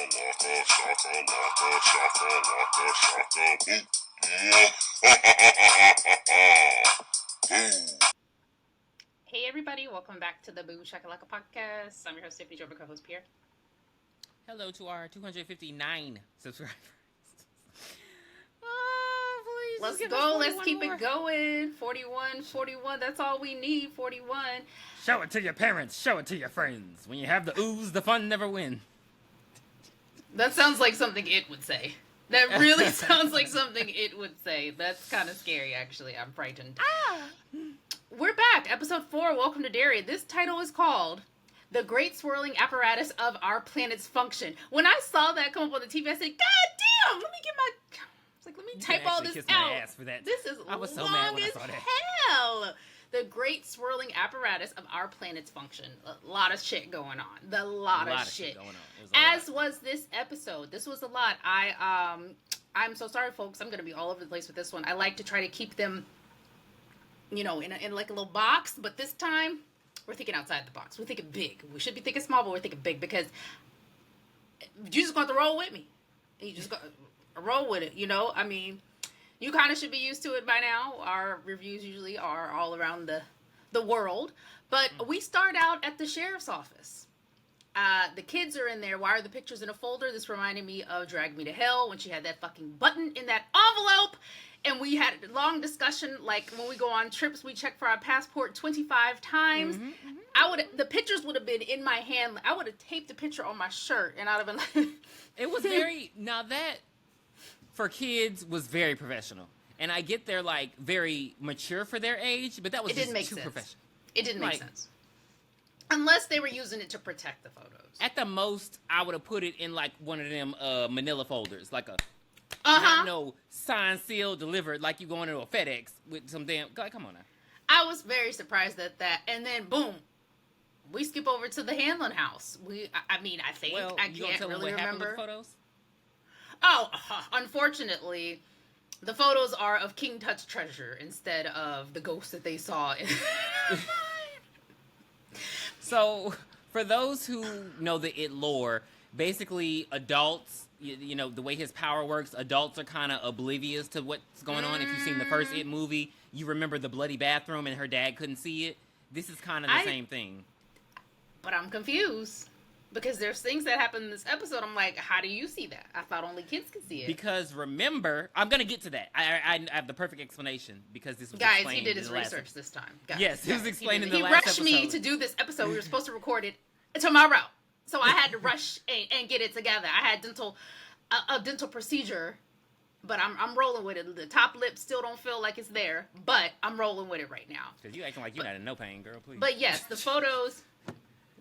Hey everybody, welcome back to the Boo Shakalaka podcast. I'm your host, Tiffany Jordan, co-host Pierre. Hello to our 259 subscribers. Let's go, let's keep it going. 41, that's all we need, 41. Show it to your parents, show it to your friends. When you have the ooze, the fun never wins. That sounds like something it would say. That really sounds like something it would say. That's kind of scary, actually. I'm frightened. We're back, episode 4, welcome to Derry. This title is called The Great Swirling Apparatus of Our Planet's Function. When I saw that come up on the TV, I said, God damn, let me get my... Like, let me type all this out. For that. This is I was so long mad when as I saw that. hell. The great swirling apparatus of our planet's function. A lot of shit going on. A lot of shit going on. As was this episode. This was a lot. I'm so sorry, folks. I'm gonna be all over the place with this one. I like to try to keep them, in like a little box. But this time, we're thinking outside the box. We're thinking big. We should be thinking small, but we're thinking big because you just got to roll with me. You just got roll with it, I mean, you kind of should be used to it by now. Our reviews usually are all around the world, but we start out at the sheriff's office. The kids are in there. Why are the pictures in a folder? This reminded me of Drag Me to Hell when she had that fucking button in that envelope, and we had a long discussion. Like when we go on trips, we check for our passport 25 times. The pictures would have been in my hand. I would have taped the picture on my shirt, and I'd have been like, it was very now that. For kids was very professional. And I get they're like very mature for their age, but that was just too professional. It didn't make sense. Unless they were using it to protect the photos. At the most, I would have put it in like one of them manila folders, like a not no signed, sealed, delivered, like you going into a FedEx with some damn. God, come on now. I was very surprised at that, and then boom, we skip over to the Hanlon house. I think I can't really remember the photos. Oh, unfortunately, the photos are of King Tut's treasure instead of the ghost that they saw. So, for those who know the It lore, basically adults, the way his power works, adults are kind of oblivious to what's going on. If you've seen the first It movie, you remember the bloody bathroom and her dad couldn't see it. This is kind of the same thing. But I'm confused. Because there's things that happen in this episode. I'm like, how do you see that? I thought only kids could see it. Because remember, I'm going to get to that. I have the perfect explanation because this was Guys, explained. He did his research this time. Yes, he was explaining in the last episode. He rushed me to do this episode. We were supposed to record it tomorrow. So I had to rush and get it together. I had a dental procedure, but I'm rolling with it. The top lip still don't feel like it's there, but I'm rolling with it right now. Because you acting like you're not in no pain, girl, please. But yes, the photos...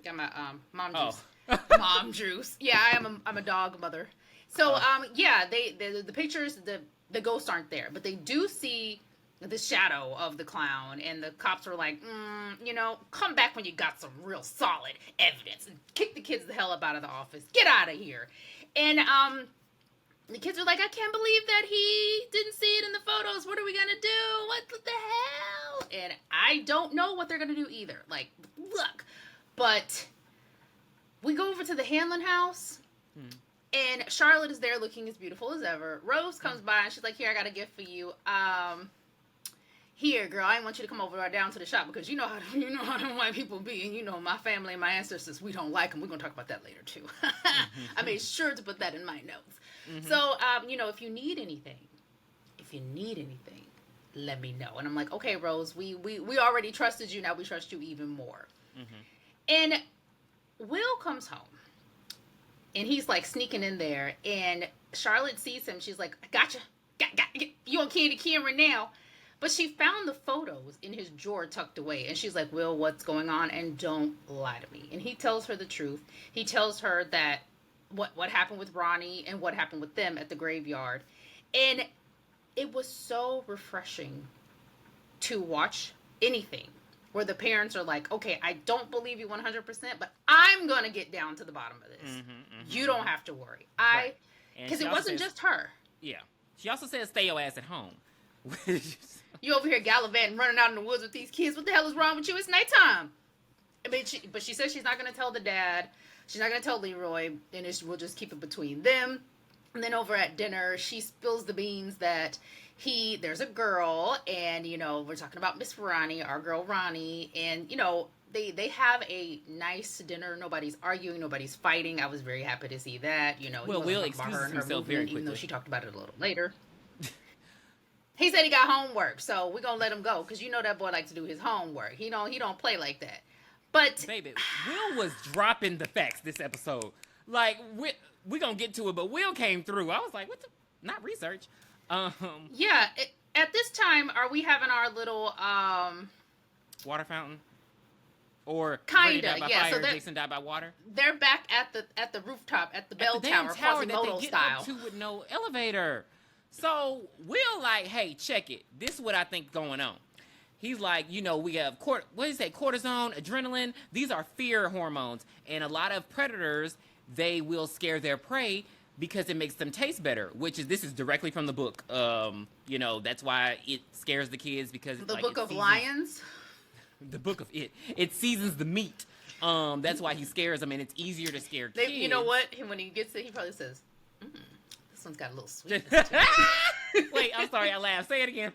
Got my mom juice. Mom juice. Yeah, I'm a dog mother. So the pictures, the ghosts aren't there, but they do see the shadow of the clown, and the cops were like, come back when you got some real solid evidence, and kick the kids the hell up out of the office. Get out of here. And the kids are like, I can't believe that he didn't see it in the photos. What are we gonna do? What the hell? And I don't know what they're gonna do either. Like, look. But we go over to the Hanlon house, and Charlotte is there looking as beautiful as ever. Rose comes by, and she's like, here, I got a gift for you. Here, girl, I didn't want you to come over down to the shop because you know how them white people be, and my family and my ancestors, we don't like them. We're going to talk about that later, too. I made sure to put that in my notes. So, if you need anything, let me know. And I'm like, okay, Rose, we already trusted you. Now we trust you even more. And Will comes home, and he's like sneaking in there, and Charlotte sees him. She's like, gotcha. You on candy camera now. But she found the photos in his drawer tucked away, and she's like, Will, what's going on? And don't lie to me. And he tells her the truth. He tells her that what happened with Ronnie and what happened with them at the graveyard. And it was so refreshing to watch anything where the parents are like, okay, I don't believe you 100%, but I'm going to get down to the bottom of this. You don't have to worry. Because it wasn't just her. Yeah. She also says, stay your ass at home. You over here gallivanting, running out in the woods with these kids. What the hell is wrong with you? It's nighttime. But she says she's not going to tell the dad. She's not going to tell Leroy, and we'll just keep it between them. And then over at dinner, she spills the beans that there's a girl, and, we're talking about Miss Ronnie, our girl Ronnie, and, they have a nice dinner. Nobody's arguing, nobody's fighting. I was very happy to see that, Well, Will excuses himself very quickly. Even though she talked about it a little later. He said he got homework, so we're going to let him go, because that boy likes to do his homework. He don't play like that. But baby, Will was dropping the facts this episode. Like, we're going to get to it, but Will came through. I was like, what the? Not research. Yeah, at this time, are we having our little water fountain? Or kinda, died by yeah. fire, So Jason died by water? They're back at the rooftop, at the bell tower, Quasimodo style. Up to with no elevator. So Will like, hey, check it. This is what I think going on. He's like, we have cortisone, adrenaline. These are fear hormones, and a lot of predators, they will scare their prey because it makes them taste better. This is directly from the book. That's why it scares the kids, because the Book of Lions. The Book of It. It seasons the meat. That's why he scares them, and it's easier to scare kids. You know what? When he gets it, he probably says, "This one's got a little sweetness to it." Wait, I'm sorry, I laughed. Say it again.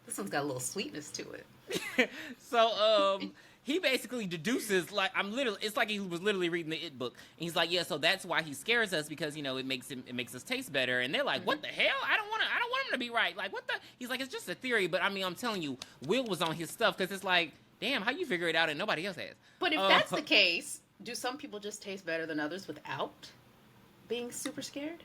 This one's got a little sweetness to it. So, he basically deduces, like, it's like he was literally reading the It book. And he's like, yeah, so that's why he scares us, because, it makes us taste better. And they're like, what the hell? I don't want him to be right. Like, what the? He's like, it's just a theory. But, I'm telling you, Will was on his stuff, because it's like, damn, how you figure it out and nobody else has? But if that's the case, do some people just taste better than others without being super scared?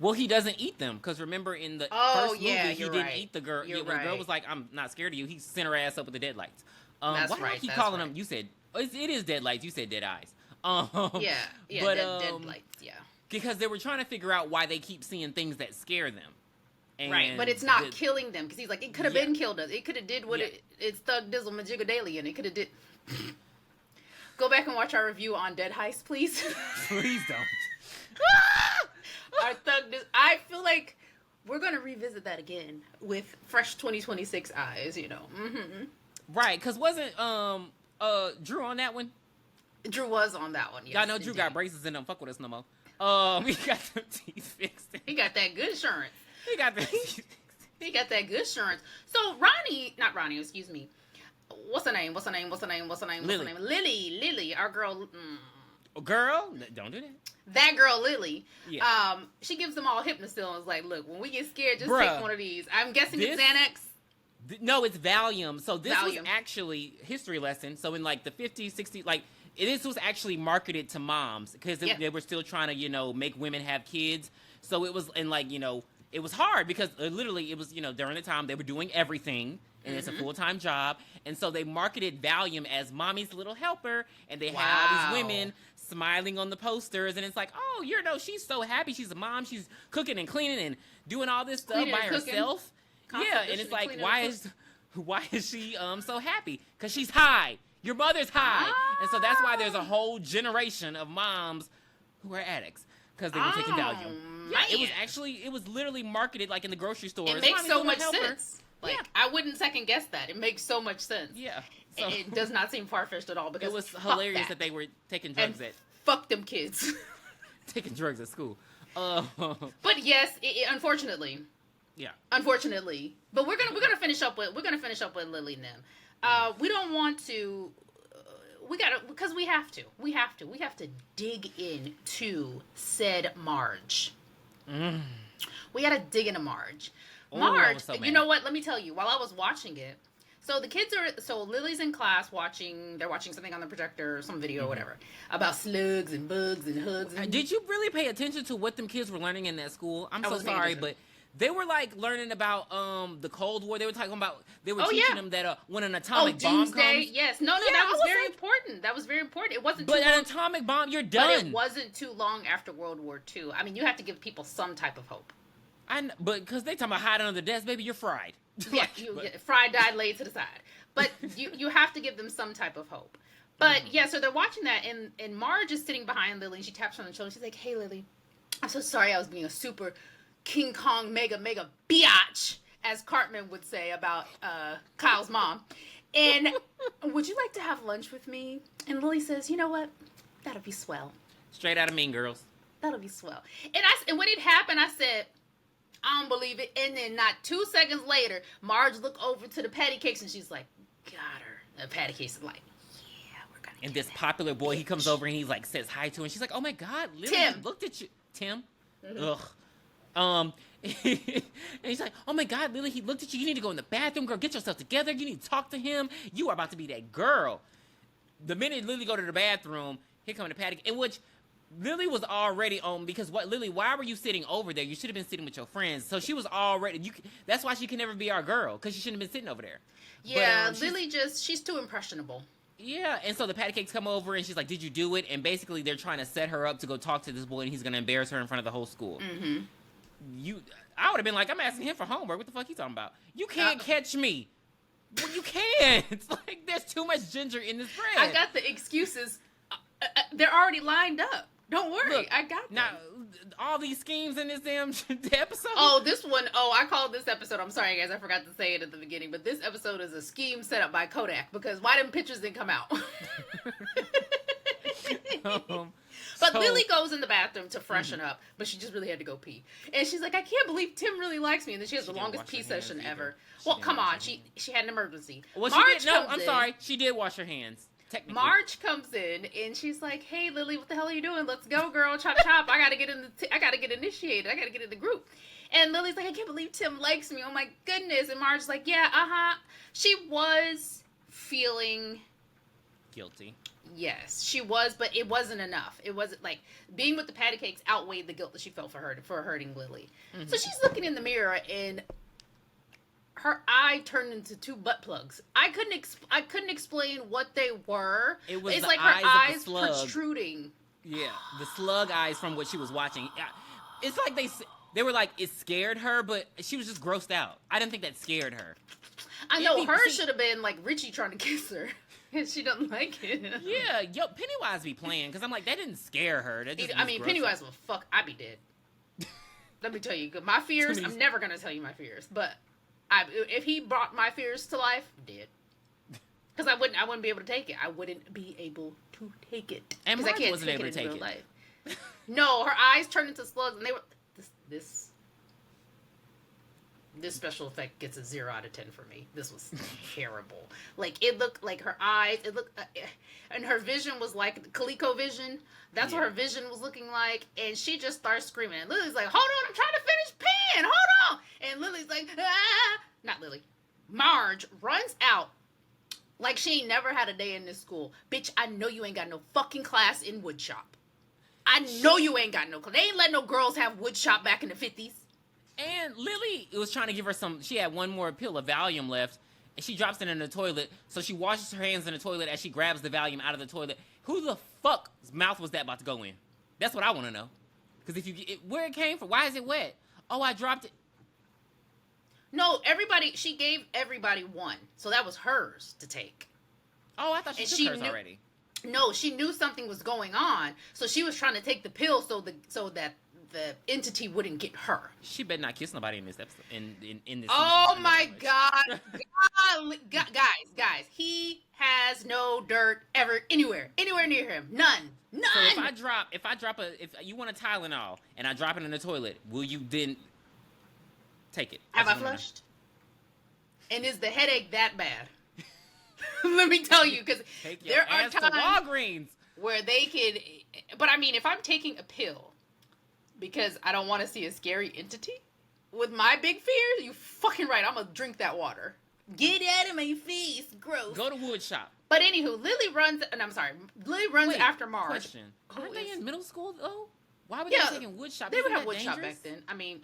Well, he doesn't eat them, because remember in the first movie, he didn't eat the girl. When the girl was like, I'm not scared of you, he sent her ass up with the deadlights. That's why right. do I keep calling them? You said it is deadlights. You said dead eyes. Yeah, but deadlights. Yeah. Because they were trying to figure out why they keep seeing things that scare them. And right, but it's not killing them, because he's like, it could have been killed us. It could have did what it's Thug Dizzle Majigga and it could have did. Go back and watch our review on Dead Heist, please. Please don't. Our Thug I feel like we're gonna revisit that again with fresh 2026 eyes. Mm-hmm. Right, because wasn't Drew on that one? Drew was on that one. Yes, y'all know Drew got braces and don't fuck with us no more. He got the teeth fixed. He got that good insurance. He got the teeth fixed. He got that good insurance. So not Ronnie, excuse me. What's her name? Lily, our girl. Girl, don't do that. That girl Lily. Yeah. She gives them all Hypnosil and is like, look, when we get scared, just take one of these. I'm guessing it's Xanax. No, it's Valium. So this was actually history lesson. So in like the 50s, 60s, like this was actually marketed to moms, because they were still trying to, make women have kids. So it was, and like, it was hard, because literally it was, during the time they were doing everything, and it's a full-time job. And so they marketed Valium as mommy's little helper, and they had all these women smiling on the posters, and it's like, oh, she's so happy. She's a mom. She's cooking and cleaning and doing all this stuff by herself. Yeah, and it's like, why is she so happy? Because she's high. Your mother's high. And so that's why there's a whole generation of moms who are addicts, because they were taking Valium. Yeah, it was literally marketed like in the grocery store. It makes so much sense. Like, I wouldn't second guess that. It makes so much sense. Yeah. So, it does not seem far-fetched at all, because it was hilarious that they were taking drugs and fuck them kids. Taking drugs at school. But yes, unfortunately. Yeah. Unfortunately. But we're gonna finish up with Lily and them. We don't want to. Because we have to. We have to dig into said Marge. We gotta dig into Marge. Marge, you know what? Let me tell you. While I was watching it, so the kids so Lily's in class they're watching something on the projector, some video or whatever, about slugs and bugs and hugs. Did you really pay attention to what them kids were learning in that school? I'm so sorry, but they were like learning about the Cold War. They were talking about, they were teaching them that when an atomic bomb comes. Yes. No, that was very important. That was very important. It wasn't too long. But an atomic bomb, you're done. But it wasn't too long after World War II. I mean, you have to give people some type of hope. But because they talking about hiding under the desk, baby, you're fried. Yeah, fried, died, laid to the side. But you have to give them some type of hope. But yeah, so they're watching that, and Marge is sitting behind Lily, and she taps her on the shoulder. She's like, "Hey, Lily, I'm so sorry I was being a super King Kong mega biatch," as Cartman would say about Kyle's mom. And would you like to have lunch with me? And Lily says, "You know what? That'll be swell. Straight out of Mean Girls. That'll be swell. And when it happened, I said, I don't believe it. And then not 2 seconds later, Marge looked over to the patty cakes and she's like, got her. The patty cakes is like, yeah, we're gonna. And this popular boy, he comes over and he like says hi to her. And she's like, oh my God, Lily looked at you. Tim? Mm-hmm. Ugh. And he's like, oh my God, Lily, he looked at you. You need to go in the bathroom, girl. Get yourself together. You need to talk to him. You are about to be that girl. The minute Lily go to the bathroom, here come the patty. In which Lily was already on, because Lily, why were you sitting over there? You should have been sitting with your friends. So she was already, that's why she can never be our girl, because she shouldn't have been sitting over there. Yeah, but, Lily she's too impressionable. Yeah, and so the patty cakes come over and she's like, did you do it? And basically they're trying to set her up to go talk to this boy and he's going to embarrass her in front of the whole school. Mm-hmm. I would have been like, I'm asking him for homework. What the fuck you talking about? You can't catch me. Well, you can't. It's like there's too much ginger in this bread. I got the excuses. They're already lined up. Don't worry. Look, I got them. Now, all these schemes in this damn episode. Oh, this one. Oh, I called this episode. I'm sorry, guys. I forgot to say it at the beginning. But this episode is a scheme set up by Kodak. Because why them pictures didn't come out? But Lily goes in the bathroom to freshen up, but she just really had to go pee. And she's like, I can't believe Tim really likes me. And then she has the longest pee session ever. Well, come on. She had an emergency. Well, I'm sorry. She did wash her hands. Marge comes in and she's like, hey, Lily, what the hell are you doing? Let's go, girl. Chop, chop. I got to get initiated. I got to get in the group. And Lily's like, I can't believe Tim likes me. Oh, my goodness. And Marge's like, yeah, She was feeling guilty. Yes, she was, but it wasn't enough. It wasn't like being with the patty cakes outweighed the guilt that she felt for hurting Lily. Mm-hmm. So she's looking in the mirror and her eye turned into 2 butt plugs. I couldn't explain what they were. It's like her eyes protruding. Yeah, the slug eyes from what she was watching. It's like they were like it scared her, but she was just grossed out. I didn't think that scared her. I know hers should have been like Richie trying to kiss her. She doesn't like it. Yeah, Pennywise be playing, because I'm like, that didn't scare her. Pennywise will fuck, I'd be dead. Let me tell you, my fears, I'm never going to tell you my fears, but if he brought my fears to life, I'm dead. Because I wouldn't be able to take it. I wouldn't be able to take it. And Marge wasn't able to take it. Life. No, her eyes turned into slugs, and they were, this special effect gets a 0 out of 10 for me. This was terrible. Like, it looked like her eyes, and her vision was like Coleco vision. That's what her vision was looking like. And she just starts screaming. And Lily's like, hold on, I'm trying to finish peeing. Hold on. And Lily's like, ah. Not Lily. Marge runs out like she ain't never had a day in this school. Bitch, I know you ain't got no fucking class in woodshop. I know you ain't got no class. They ain't let no girls have woodshop back in the 50s. And Lily was trying to give her she had one more pill of Valium left, and she drops it in the toilet, so she washes her hands in the toilet as she grabs the Valium out of the toilet. Who the fuck's mouth was that about to go in? That's what I want to know. Because where it came from, why is it wet? Oh, I dropped it. No, she gave everybody one, so that was hers to take. Oh, I thought she took hers already. No, she knew something was going on, so she was trying to take the pill so that the entity wouldn't get her. She better not kiss nobody in this episode. In this. Oh my God, guys! He has no dirt ever anywhere near him. None. So if you want a Tylenol and I drop it in the toilet, will you then take it? Have I flushed? And is the headache that bad? Let me tell you, because there are times Walgreens where they could. But I mean, if I'm taking a pill because I don't want to see a scary entity with my big fears, you fucking right. I'm gonna drink that water. Get out of my face, gross. Go to wood shop. But anywho, Lily runs after Marge. Question: aren't they in middle school though? Why would they be taking wood shop? They would have wood shop back then. I mean,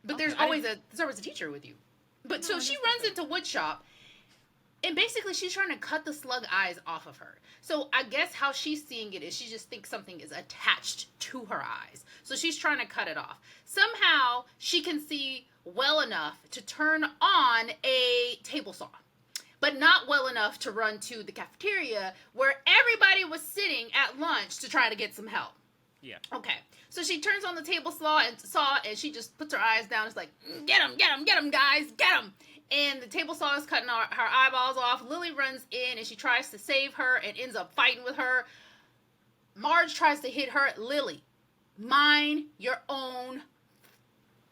but there's always a teacher with you. But so she runs into wood shop, and basically she's trying to cut the slug eyes off of her. So I guess how she's seeing it is she just thinks something is attached to her eyes. So she's trying to cut it off. Somehow she can see well enough to turn on a table saw, but not well enough to run to the cafeteria where everybody was sitting at lunch to try to get some help. Yeah. Okay. So she turns on the table saw and she just puts her eyes down. It's like, get him, guys, get him. And the table saw is cutting her eyeballs off. Lily runs in and she tries to save her and ends up fighting with her. Marge tries to hit her. Lily, mind your own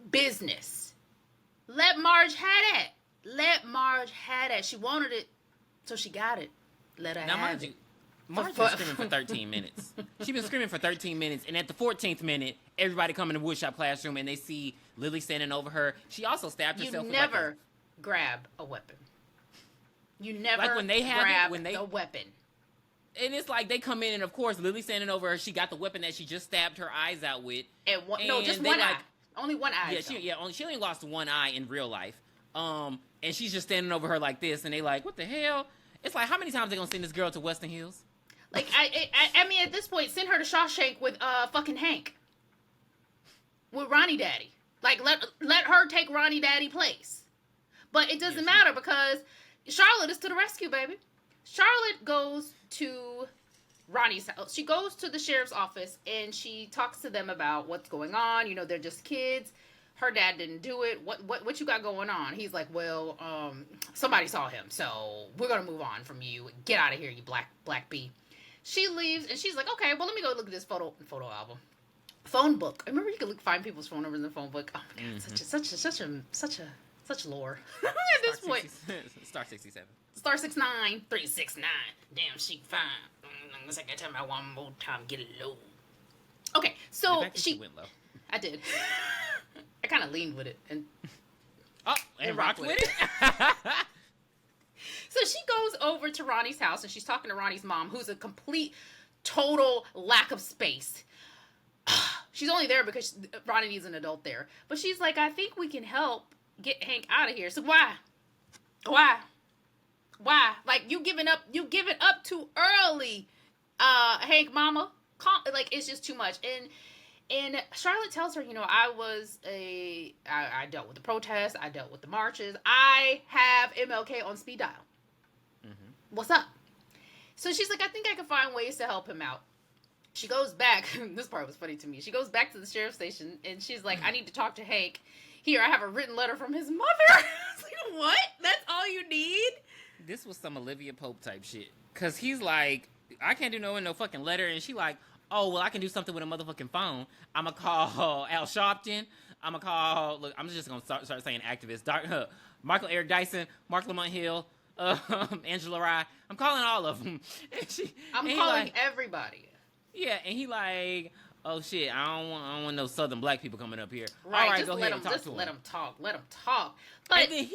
business. Let Marge have it. Let Marge have it. She wanted it, so she got it. Let her Now, have mind it. you, Marge's been screaming for 13 minutes. She's been screaming for 13 minutes, and at the 14th minute, everybody come in the woodshop classroom, and they see Lily standing over her. She also stabbed herself. You never grab a weapon. You never like when they have grab it, when they the weapon. And it's like they come in, and of course, Lily standing over her. She got the weapon that she just stabbed her eyes out with. No, just one eye. Only one eye. Yeah, she only lost one eye in real life. And she's just standing over her like this, and they like, what the hell? It's like, how many times they gonna send this girl to Western Hills? Like, I mean, at this point, send her to Shawshank with fucking Hank, with Ronnie Daddy. Like, let her take Ronnie Daddy place. But it doesn't matter because Charlotte is to the rescue, baby. Charlotte goes to Ronnie's house. She goes to the sheriff's office and she talks to them about what's going on. You know, they're just kids. Her dad didn't do it. What you got going on? He's like, well, somebody saw him, so we're gonna move on from you. Get out of here, you black bee. She leaves and she's like, okay, well, let me go look at this photo album, phone book. I remember you could find people's phone numbers in the phone book. Oh my god, such lore. At this point, Star 67. Star 69 369. Damn, she fine. Unless I can tell my one more time, get it low. Okay, so she went low. I did. I kind of leaned with it and rocked with it. So she goes over to Ronnie's house and she's talking to Ronnie's mom, who's a complete, total lack of space. She's only there because Ronnie needs an adult there. But she's like, I think we can help get Hank out of here. So why? Like, you giving up too early, Hank mama. Like, it's just too much. And Charlotte tells her, you know, I dealt with the protests. I dealt with the marches. I have MLK on speed dial. Mm-hmm. What's up? So she's like, I think I can find ways to help him out. She goes back. This part was funny to me. She goes back to the sheriff's station and she's like, I need to talk to Hank. Here, I have a written letter from his mother. I was like, what? That's all you need? This was some Olivia Pope type shit. Because he's like, I can't do no fucking letter. And she like, oh, well, I can do something with a motherfucking phone. I'm going to call Al Sharpton. I'm going to call, look, I'm just going to start saying activists. Michael Eric Dyson, Mark Lamont Hill, Angela Rye. I'm calling all of them. I'm calling everybody. Yeah, and he like, oh shit, I don't want no Southern black people coming up here. Right, all right, just go ahead and talk to him. Let him talk. But and then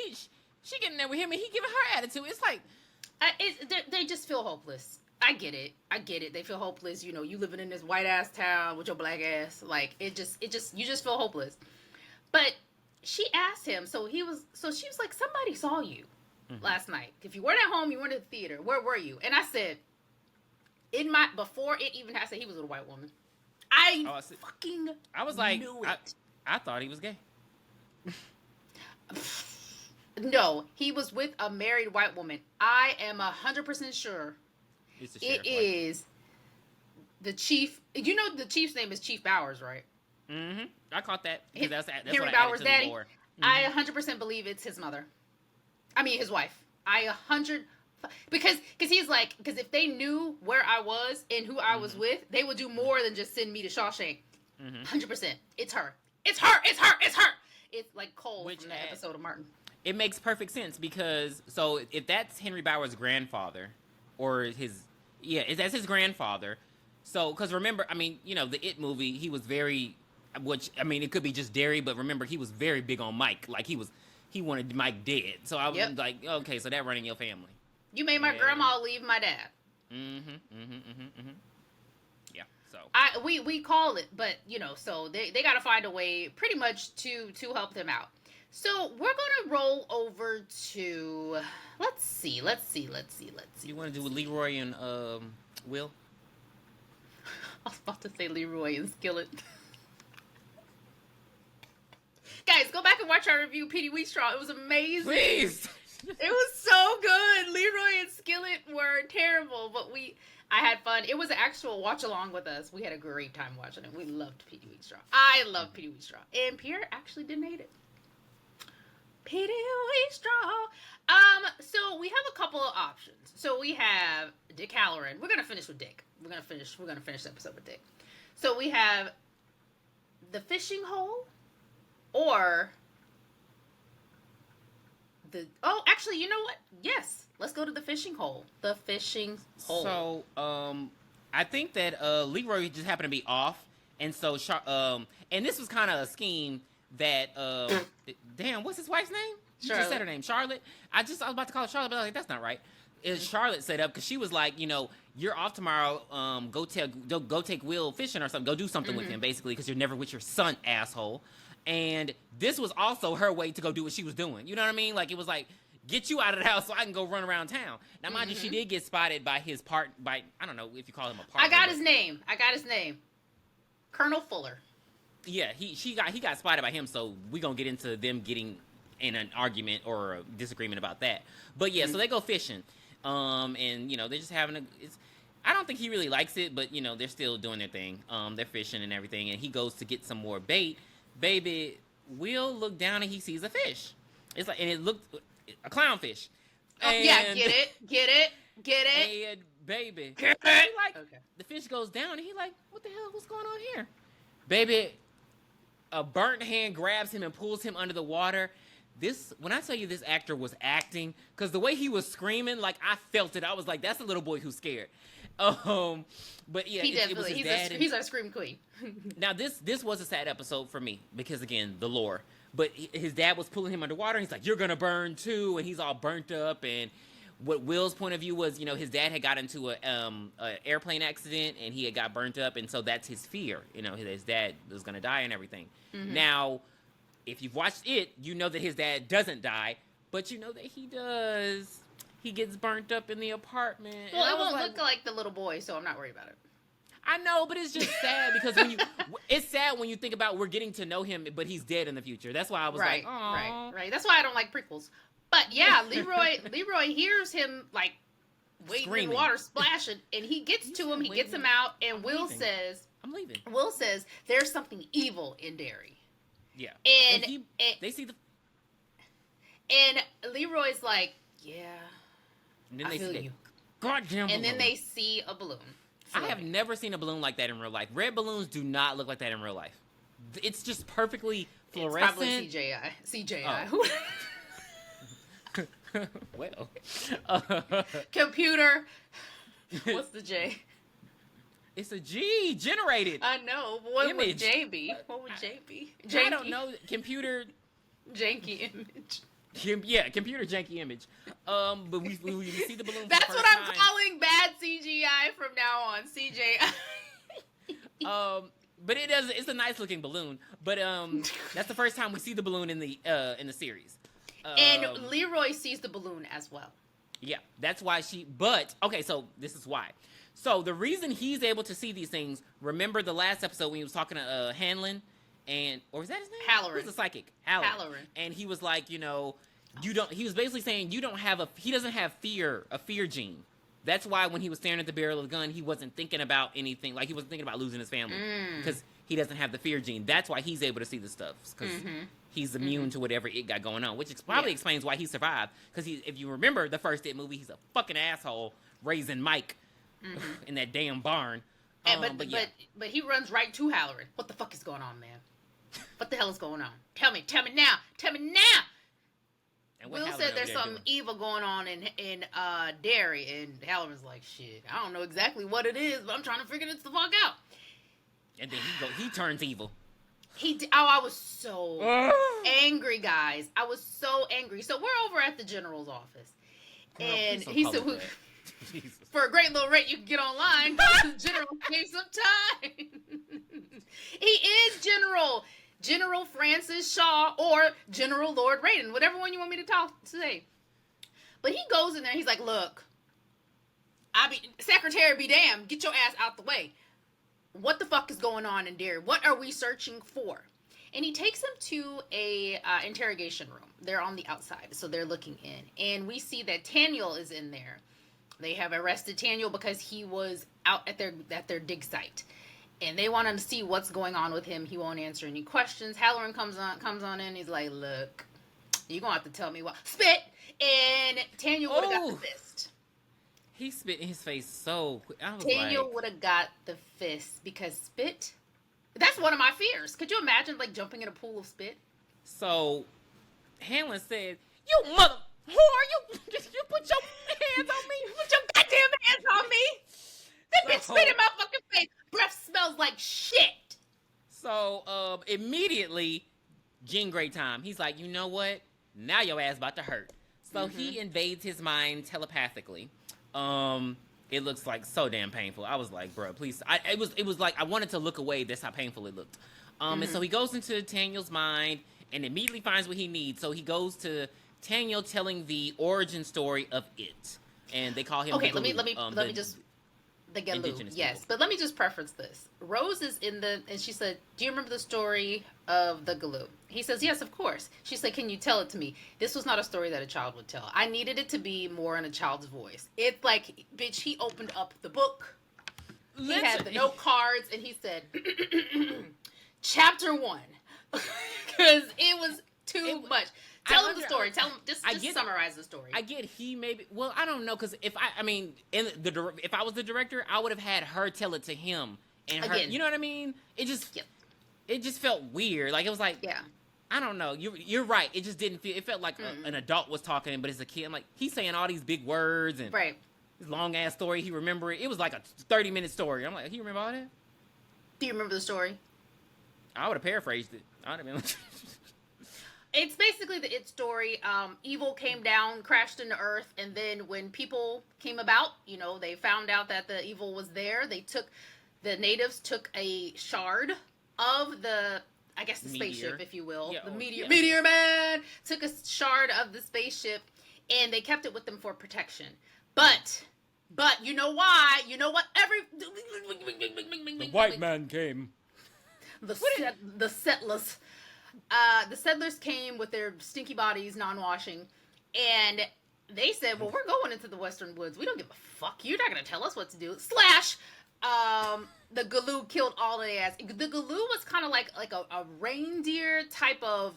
she getting there with him, and he giving her attitude. It's like, they just feel hopeless. I get it. They feel hopeless. You know, you living in this white ass town with your black ass. Like, you just feel hopeless. But she asked him, so she was like, somebody saw you last night. If you weren't at home, you weren't at the theater. Where were you? And I said, before it even happened, he was with a white woman. I was like, knew it. I thought he was gay. No, he was with a married white woman. I am 100% sure it is the chief. You know the chief's name is Chief Bowers, right? Mm-hmm. I caught that. That's Henry what Bowers' daddy. Mm-hmm. I 100% believe it's his mother. I mean, his wife. Because if they knew where I was and who I was with, they would do more than just send me to Shawshank. 100%. It's her. It's like Cole from that episode of Martin. It makes perfect sense because, so if that's Henry Bowers' grandfather, or that's his grandfather. So, because remember, I mean, you know, the It movie, he was very, it could be just Derry, but remember, he was very big on Mike. Like, he wanted Mike dead. So I was like, okay, so that running your family. You made my grandma leave my dad. Yeah, so. We call it, but, you know, so they got to find a way pretty much to help them out. So we're going to roll over to, let's see. You want to do Leroy and Will? I was about to say Leroy and Skillet. Guys, go back and watch our review, Petey Wheatstraw. It was amazing. Please. It was so good. Leroy and Skillet were terrible, but I had fun. It was an actual watch along with us. We had a great time watching it. We loved Petey Wheatstraw. I love Petey Wheatstraw. And Pierre actually didn't hate it. Petey Wheatstraw. So we have a couple of options. So we have Dick Halloran. We're going to finish with Dick. we're gonna finish the episode with Dick. So we have the fishing hole, or actually, you know what? Yes, let's go to the fishing hole. The fishing hole. So, I think that Leroy just happened to be off, and so and this was kind of a scheme that damn, what's his wife's name? You just said her name, Charlotte. I was about to call her Charlotte, but I was like, that's not right. Is Charlotte set up because she was like, you're off tomorrow. Go take Will fishing or something. Go do something with him, basically, because you're never with your son, asshole. And this was also her way to go do what she was doing. You know what I mean? Like, it was like, get you out of the house so I can go run around town. Now, mind you, she did get spotted by I don't know if you call him a partner. I got his name. Colonel Fuller. Yeah, he got spotted by him, so we're going to get into them getting in an argument or a disagreement about that. But yeah, so they go fishing. And they're just having I don't think he really likes it, but they're still doing their thing. They're fishing and everything, and he goes to get some more bait. Baby, Will look down and he sees a fish. It's like, and it looked a clownfish. Oh, yeah, get it. And baby, get it. The fish goes down and he like, what the hell? What's going on here? Baby, a burnt hand grabs him and pulls him under the water. When I tell you this actor was acting, because the way he was screaming, like, I felt it. I was like, that's a little boy who's scared. But yeah, it was his dad. He's our scream queen. Now this was a sad episode for me because, again, the lore. But his dad was pulling him underwater. And he's like, you're gonna burn too, and he's all burnt up. And what Will's point of view was, his dad had got into a airplane accident and he had got burnt up, and so that's his fear. His dad was gonna die and everything. Now, if you've watched it, you know that his dad doesn't die, but you know that he does. He gets burnt up in the apartment. Well, it won't look like the little boy, so I'm not worried about it. I know, but it's just sad because it's sad when you think about we're getting to know him, but he's dead in the future. That's why I was like, oh, right. That's why I don't like prequels. But yeah, Leroy hears him like wading in water, splashing, and he gets to him. He gets him out, and Will says, "I'm leaving." Will says, "There's something evil in Derry." Yeah, and they see and Leroy's like, "Yeah." And then I feel you. Goddamn balloon. And then they see a balloon. I have never seen a balloon like that in real life. Red balloons do not look like that in real life. It's just perfectly fluorescent. It's probably CGI. Oh. Well. Computer. What's the J? It's a G. Generated. I know. But what would J be? What would J be? Janky? I don't know. Computer. Janky image. Yeah, computer janky image. But we see the balloon. That's what I'm calling bad CGI from now on. CGI. But it's a nice looking balloon. But that's the first time we see the balloon in the series. And Leroy sees the balloon as well. Yeah, that's why But okay, so this is why. So the reason he's able to see these things. Remember the last episode when he was talking to Hanlon, or is that his name? Halloran. Who's the psychic? Halloran. And he was like, He was basically saying he doesn't have a fear gene. That's why when he was staring at the barrel of the gun, he wasn't thinking about anything. Like, he wasn't thinking about losing his family because he doesn't have the fear gene. That's why he's able to see the stuff because he's immune to whatever it got going on, which probably explains why he survived. Because if you remember the first It movie, he's a fucking asshole raising Mike in that damn barn. But he runs right to Halloran. What the fuck is going on, man? What the hell is going on? Tell me now. And Will said there's something evil going on in Derry, and Halloran's like, shit, I don't know exactly what it is, but I'm trying to figure this the fuck out. And then he turns evil. I was so angry, guys. I was so angry. So we're over at the general's office, and he said, for a great little rate, you can get online. The general gave some time. He is General Francis Shaw or General Lord Raiden, whatever one you want me to say. But he goes in there, he's like, look, Secretary be damned, get your ass out the way. What the fuck is going on in Derry? What are we searching for? And he takes them to a interrogation room. They're on the outside, so they're looking in. And we see that Taniel is in there. They have arrested Taniel because he was out at their dig site. And they want to see what's going on with him. He won't answer any questions. Halloran comes on in. He's like, look, you're going to have to tell me what. Spit! And Taniel would have got the fist. He spit in his face so quick. I was Daniel like, would have got the fist because spit. That's one of my fears. Could you imagine like jumping in a pool of spit? so Hamlin said, "You mother whore, you put your hands on me." Put your goddamn hands on me! That bitch So, spit in my fucking face. Breath smells like shit. so immediately, Jean Grey time. He's like, you know what? Now your ass about to hurt. So he invades his mind telepathically. It looks like so damn painful. I was like, bro, please. It was like I wanted to look away. That's how painful it looked. And so he goes into Daniel's mind and immediately finds what he needs. So he goes to Daniel telling the origin story of it, and they call him. Okay, the let me just the Galoo. indigenous Yes, people. but let me just preference this. Rose is in the and she said, "Do you remember the story of the Galoo?" He says, "Yes, of course." She said, "Can you tell it to me?" This was not a story that a child would tell. I needed it to be more in a child's voice. It's like, bitch, he opened up the book. He had the note cards and he said, "Chapter 1." Because it was too much. Tell him the story. Tell him. Just summarize the story. I get he maybe. Well, I don't know because if I mean, if I was the director, I would have had her tell it to him and her. Again. You know what I mean? It just felt weird. Like it was like, yeah. I don't know. You're right. It just didn't feel. It felt like an adult was talking, but it's a kid. I'm like, he's saying all these big words and Right. this long ass story. He remember it. It was like a 30-minute story. I'm like, he remember all that? Do you remember the story? I would have paraphrased it. I would have been like. It's basically the It story. Evil came down, crashed into Earth, and then when people came about, they found out that the evil was there. The natives took a shard of the spaceship, if you will. Yeah, the meteor man took a shard of the spaceship, and they kept it with them for protection. But you know why? You know what? The white man came. The settlers. The settlers came with their stinky bodies, non-washing, and they said, "Well, we're going into the Western Woods. We don't give a fuck. You're not going to tell us what to do." The Galoo killed all of their ass. The Galoo was kind of like a reindeer type of.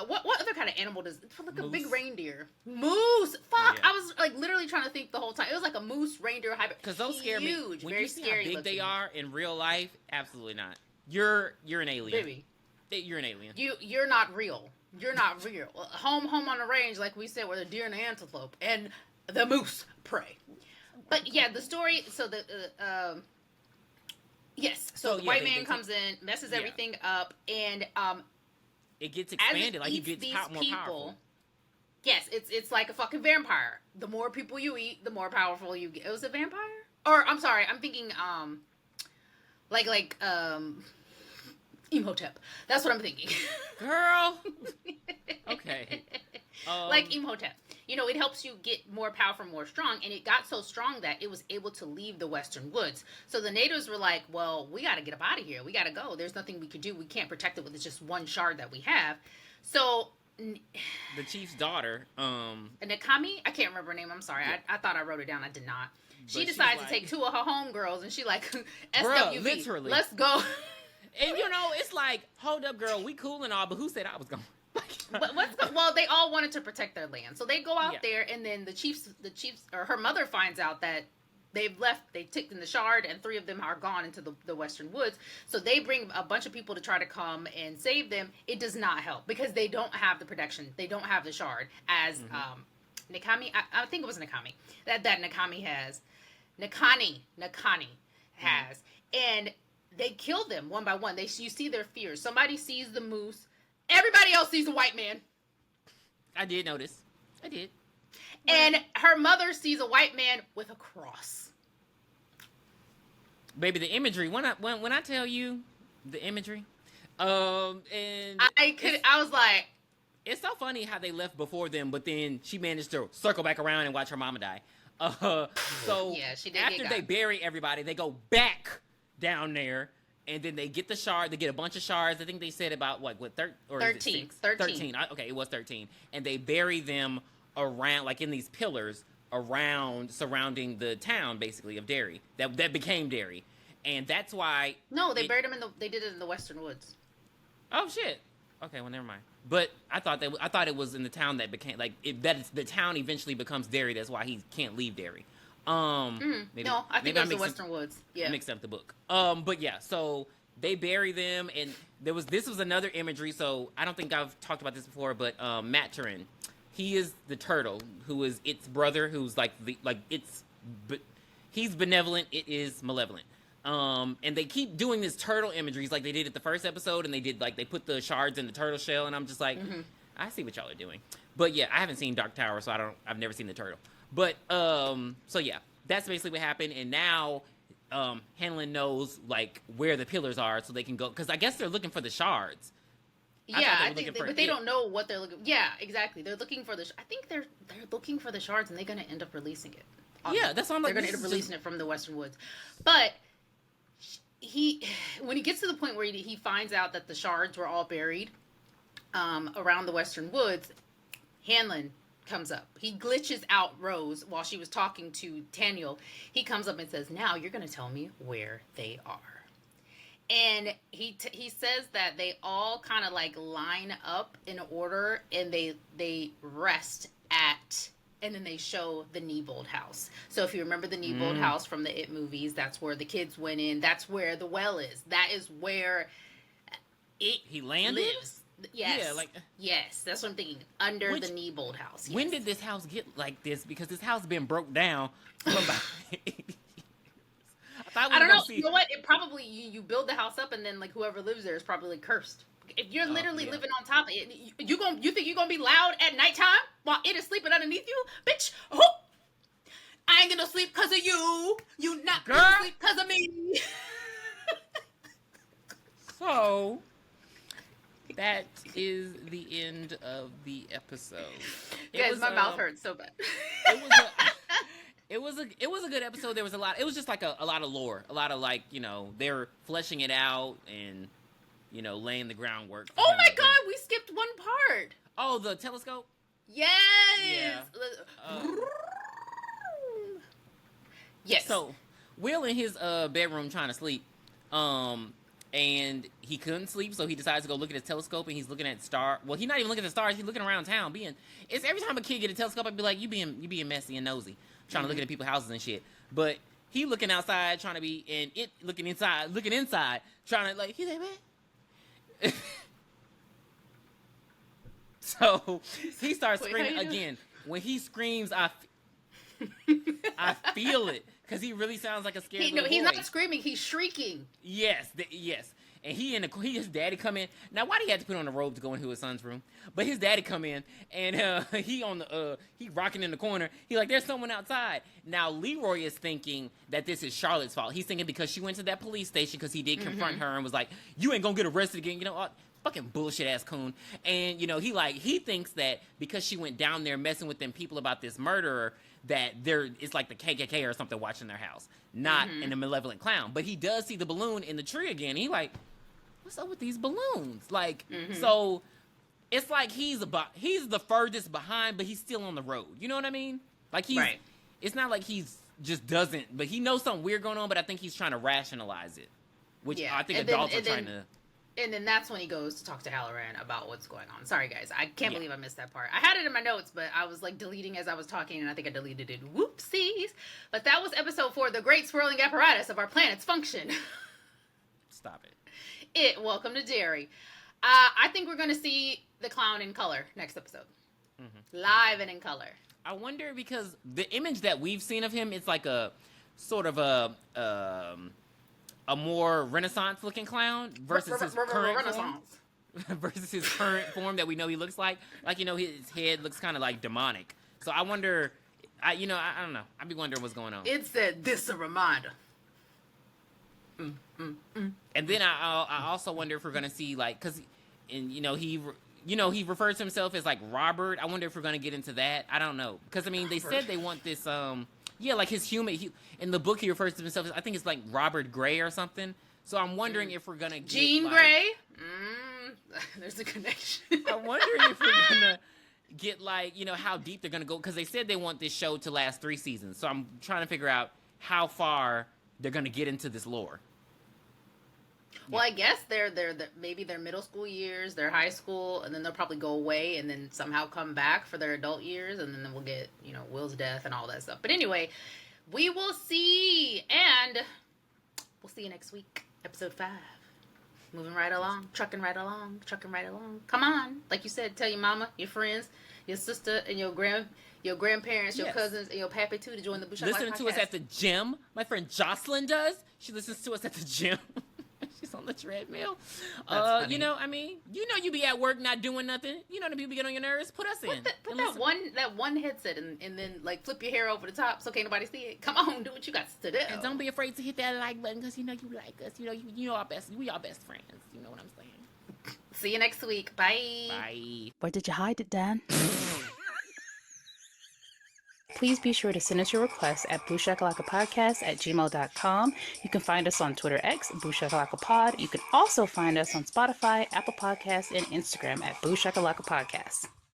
What other kind of animal does it? Like a big reindeer. Moose. Fuck. Yeah. I was like literally trying to think the whole time. It was like a moose reindeer hybrid. Because those scare me. Huge, When very you see scary how big looking. they are in real life, absolutely not. You're an alien. Baby. You're an alien. You're not real. You're not real. Home on the range, like we said, where the deer and the antelope and the moose prey. But yeah, the story. So the yes. So the white man comes in, messes everything up, and it gets expanded. Like he gets these more powerful. Yes, it's like a fucking vampire. The more people you eat, the more powerful you get. It was a vampire? Or I'm sorry, I'm thinking like Imhotep. That's what I'm thinking. Girl. Okay. Like Imhotep. It helps you get more powerful, more strong, and it got so strong that it was able to leave the Western Woods. So the natives were like, well, we got to get up out of here. We got to go. There's nothing we could do. We can't protect it with just one shard that we have. So the chief's daughter, Nakami? I can't remember her name. I'm sorry. Yeah. I thought I wrote it down. I did not. She decides to take 2 of her homegirls, and she like, SWV, literally. Let's go. And it's like, hold up, girl, we cool and all, but who said I was going? Well, they all wanted to protect their land, so they go out there, and then the chiefs, or her mother finds out that they've left. They taken the shard, and 3 of them are gone into the Western Woods. So they bring a bunch of people to try to come and save them. It does not help because they don't have the protection. They don't have the shard as Nakami. I think it was Nakami that Nakami has. Nakani has, and they kill them one by one. You see their fears. Somebody sees the moose. Everybody else sees the white man. I did notice. I did. And her mother sees a white man with a cross. Baby, the imagery. When I tell you the imagery, and I was like, it's so funny how they left before them, but then she managed to circle back around and watch her mama die. So yeah, she did. After they bury everybody, they go back down there, and then they get the shard. They get a bunch of shards. I think they said about 13. 13. Okay, it was 13. And they bury them around, like in these pillars surrounding the town, basically, of Derry. That became Derry, and that's why. No, they buried them they did it in the Western Woods. Oh shit. Okay, well, never mind. But I thought it was in the town that became the town eventually becomes Derry. That's why he can't leave Derry. Maybe, No, I think maybe it I was the mixed Western Woods. Yeah. mixed up the book. But yeah, so they bury them, and this was another imagery. So I don't think I've talked about this before, but Matt Turin, he is the turtle who is its brother, who's like but he's benevolent, it is malevolent. And they keep doing this turtle imageries like they did at the first episode, and they put the shards in the turtle shell, and I'm just like, I see what y'all are doing. But yeah, I haven't seen Dark Tower, so I've never seen the turtle. But so yeah, that's basically what happened, and now Hanlon knows like where the pillars are, so they can go, because I guess they're looking for the shards. Yeah, I think, but they don't know what they're looking. Yeah, exactly. They're looking for the. I think they're looking for the shards, and they're going to end up releasing it. Yeah, that's what I'm like. They're going to end up releasing it from the Western Woods, but when he gets to the point where he finds out that the shards were all buried around the Western Woods, Hanlon comes up. He glitches out Rose while she was talking to Daniel. He comes up and says, "Now you're going to tell me where they are." And he says that they all kind of like line up in order, and they rest at, and then they show the Neibold house. So if you remember the Neibold house from the It movies, that's where the kids went in. That's where the well is. That is where he landed. Lives. Yes. Yeah, yes, that's what I'm thinking. Under the Neibold house. Yes. When did this house get like this? Because this house been broke down for about 80 years. I don't know. You know what? It probably you build the house up, and then like whoever lives there is probably like cursed. If you're literally living on top of it, you think you're gonna be loud at nighttime while it is sleeping underneath you, bitch? Oh, I ain't gonna sleep because of you. You not gonna sleep because of me. So that is the end of the episode. Guys, my mouth hurts so bad. It was a good episode. There was a lot. It was just like a lot of lore, a lot of like, they're fleshing it out and laying the groundwork. Oh my God, we skipped one part. Oh, the telescope. Yes. Yeah. Yes. So Will in his bedroom trying to sleep, and he couldn't sleep, so he decides to go look at his telescope, and he's looking at star. Well, he's not even looking at the stars. He's looking around town. It's every time a kid get a telescope, I'd be like, you being messy and nosy, trying to look at people's houses and shit. But he looking outside, trying to be, and it looking inside, trying to like. He's like, man. So he starts screaming again. When he screams, I feel it. Because he really sounds like a scared little boy. He's not screaming, he's shrieking. Yes. And his daddy come in. Now, why did he have to put on a robe to go into his son's room? But his daddy come in, and he rocking in the corner. He like, there's someone outside. Now, Leroy is thinking that this is Charlotte's fault. He's thinking because she went to that police station because he did confront her and was like, you ain't gonna get arrested again. Fucking bullshit ass coon. And, he thinks that because she went down there messing with them people about this murderer, that it's like the KKK or something watching their house, not in a malevolent clown. But he does see the balloon in the tree again. And he like, what's up with these balloons? Like, so it's like he's the furthest behind, but he's still on the road. You know what I mean? Like it's not like he's just doesn't, but he knows something weird going on. But I think he's trying to rationalize it, which I think adults are trying to. And then that's when he goes to talk to Halloran about what's going on. Sorry, guys. I can't believe I missed that part. I had it in my notes, but I was like deleting as I was talking, and I think I deleted it. Whoopsies. But that was episode 4, The Great Swirling Apparatus of Our Planet's Function. Stop it. Welcome to Derry. I think we're going to see the clown in color next episode. Live and in color. I wonder, because the image that we've seen of him, it's like a sort of a more Renaissance-looking clown versus his current form. Versus his current form that we know he looks like. Like, his head looks kind of like demonic. So I wonder, I don't know. I'd be wondering what's going on. It said, this a reminder. And then I also wonder if we're going to see, like, because, he refers to himself as, like, Robert. I wonder if we're going to get into that. I don't know. Because, they said they want this, like his human. In the book, he refers to himself as, I think it's like Robert Gray or something. So I'm wondering if we're gonna get Jean Grey. There's a connection. I'm wondering if we're gonna get like how deep they're gonna go, because they said they want this show to last 3 seasons. So I'm trying to figure out how far they're gonna get into this lore. Well, I guess they're maybe their middle school years, their high school, and then they'll probably go away and then somehow come back for their adult years, and then we'll get Will's death and all that stuff. But anyway, We will see. And we'll see you next week. Episode 5. Moving right along. Trucking right along. Come on. Like you said, tell your mama, your friends, your sister, and your grandparents, your cousins, and your pappy too to join the Bushak Listening to us at the gym. My friend Jocelyn does. She listens to us at the gym. She's on the treadmill. You know, I mean, you be at work not doing nothing. You know the people get on your nerves. Put us in. Put that one headset and then like flip your hair over the top so can't nobody see it. Come on, do what you got to do. And don't be afraid to hit that like button because you know you like us. You know our best. We our best friends. You know what I'm saying. See you next week. Bye. Bye. Where did you hide it, Dan? Please be sure to send us your requests at BooShakalakaPodcast@gmail.com. You can find us on Twitter X, BooShakalakaPod. You can also find us on Spotify, Apple Podcasts, and Instagram at BooShakalakaPodcast.